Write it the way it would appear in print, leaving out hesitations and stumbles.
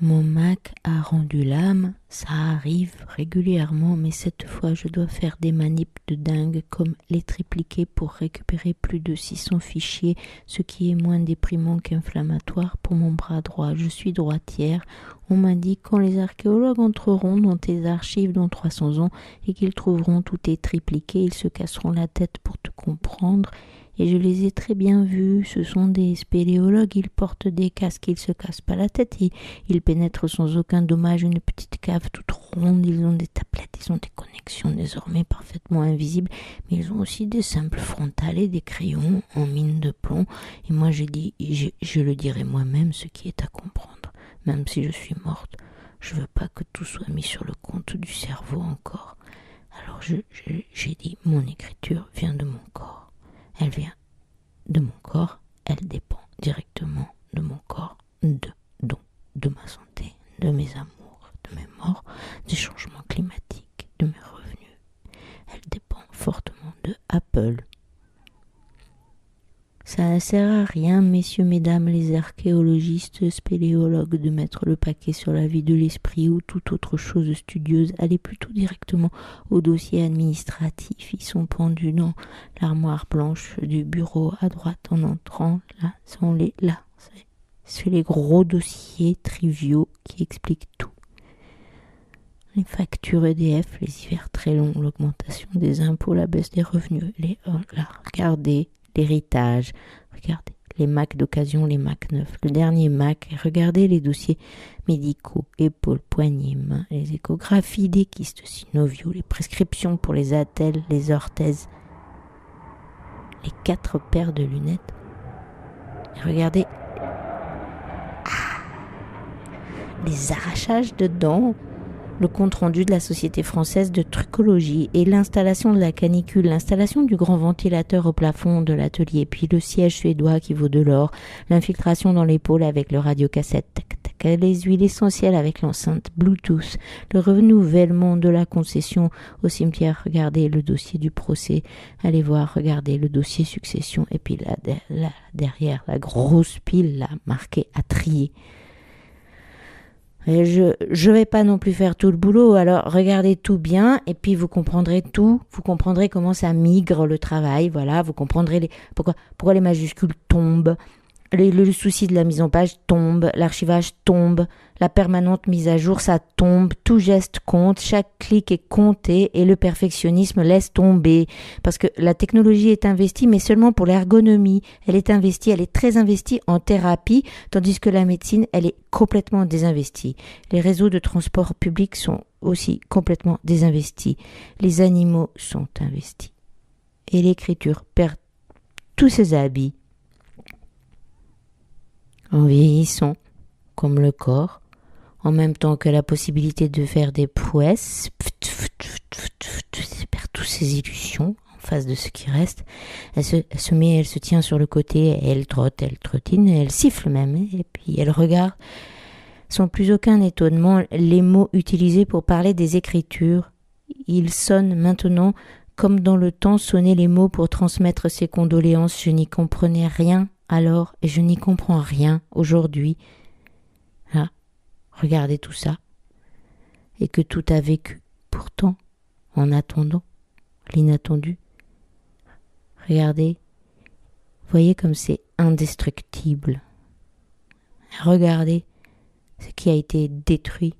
Mon Mac a rendu l'âme, ça arrive régulièrement, mais cette fois je dois faire des manips de dingue comme les tripliquer pour récupérer plus de 600 fichiers, ce qui est moins déprimant qu'inflammatoire pour mon bras droit. Je suis droitière. On m'a dit quand les archéologues entreront dans tes archives dans 300 ans et qu'ils trouveront tout est tripliqué, ils se casseront la tête pour te comprendre. Et je les ai très bien vus, ce sont des spéléologues, ils portent des casques, ils se cassent pas la tête, ils pénètrent sans aucun dommage une petite cave toute ronde, ils ont des tablettes, ils ont des connexions désormais parfaitement invisibles, mais ils ont aussi des simples frontales et des crayons en mine de plomb, et moi j'ai dit, je le dirai moi-même ce qui est à comprendre, même si je suis morte, je veux pas que tout soit mis sur le compte du cerveau encore. Alors j'ai dit, mon écriture vient de mon corps. Elle vient de mon corps, elle dépend directement de mon corps, de ma santé, de mes amours, de mes morts, des changements climatiques, de mes revenus. Elle dépend fortement de Apple. Ça ne sert à rien, messieurs, mesdames, les archéologistes, spéléologues, de mettre le paquet sur la vie de l'esprit ou toute autre chose studieuse. Allez plutôt directement au dossier administratif. Ils sont pendus dans l'armoire blanche du bureau à droite en entrant. C'est les gros dossiers triviaux qui expliquent tout. Les factures EDF, les hivers très longs, l'augmentation des impôts, la baisse des revenus. Regardez l'héritage, regardez les Mac d'occasion, les Mac neufs, le dernier Mac, regardez les dossiers médicaux, épaules, poignets, mains, les échographies des kystes synoviaux, les prescriptions pour les attelles, les orthèses, les 4 paires de lunettes. Et regardez les arrachages de dents, le compte-rendu de la Société française de trucologie et l'installation de la canicule, l'installation du grand ventilateur au plafond de l'atelier, puis le siège suédois qui vaut de l'or, l'infiltration dans l'épaule avec le radiocassette, les huiles essentielles avec l'enceinte Bluetooth, le renouvellement de la concession au cimetière, regardez le dossier du procès, allez voir, regardez le dossier succession, et puis là derrière, la grosse pile là, marquée à trier. Et je vais pas non plus faire tout le boulot, alors regardez tout bien et puis vous comprendrez tout, vous comprendrez comment ça migre le travail, voilà, vous comprendrez pourquoi les majuscules tombent, le souci de la mise en page tombe, l'archivage tombe, la permanente mise à jour ça tombe, tout geste compte, chaque clic est compté et le perfectionnisme laisse tomber parce que la technologie est investie mais seulement pour l'ergonomie, elle est très investie en thérapie tandis que la médecine elle est complètement désinvestie. Les réseaux de transport public sont aussi complètement désinvestis, les animaux sont investis et l'écriture perd tous ses habits. En vieillissant, comme le corps, en même temps que la possibilité de faire des prouesses, perd toutes ses illusions en face de ce qui reste. Elle se tient sur le côté, elle trotte, elle trottine, elle siffle même, et puis elle regarde. Sans plus aucun étonnement, les mots utilisés pour parler des écritures, ils sonnent maintenant comme dans le temps sonnaient les mots pour transmettre ses condoléances. Je n'y comprenais rien alors, et je n'y comprends rien aujourd'hui. Ah, regardez tout ça, et que tout a vécu, pourtant, en attendant l'inattendu. Regardez, voyez comme c'est indestructible. Regardez ce qui a été détruit